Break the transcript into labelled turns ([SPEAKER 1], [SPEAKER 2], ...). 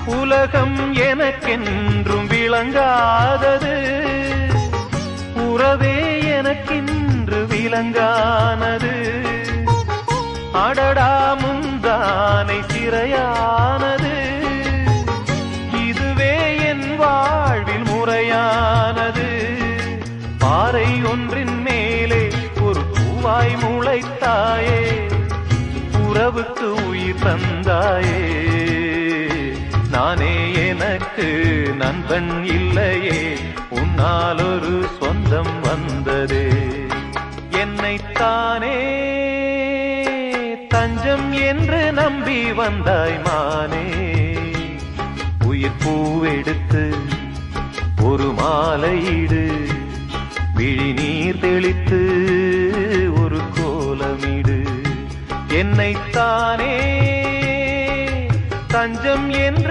[SPEAKER 1] உலகம் எனக்கென்றும் விளங்காதது, உறவே எனக்கென்று விளங்கானது. அடடா முந்தானை சிறையானது, இதுவே என் வாழ்வில் முறையானது. பாறை ஒன்றின் மேலே ஒரு பூவாய் முளைத்தாயே, உறவுக்கு உயிர் தந்தாயே. நானே எனக்கு நண்பன் இல்லையே, உன்னால் ஒரு சொந்தம் வந்ததே. என்னைத்தானே தஞ்சம் என்று நம்பி வந்தாய் மானே. உயிர் பூவெடுத்து ஒரு மாலையிடு, விழி நீர் தெளித்து ஒரு கோலமிடு. என்னைத்தானே தஞ்சம் என்று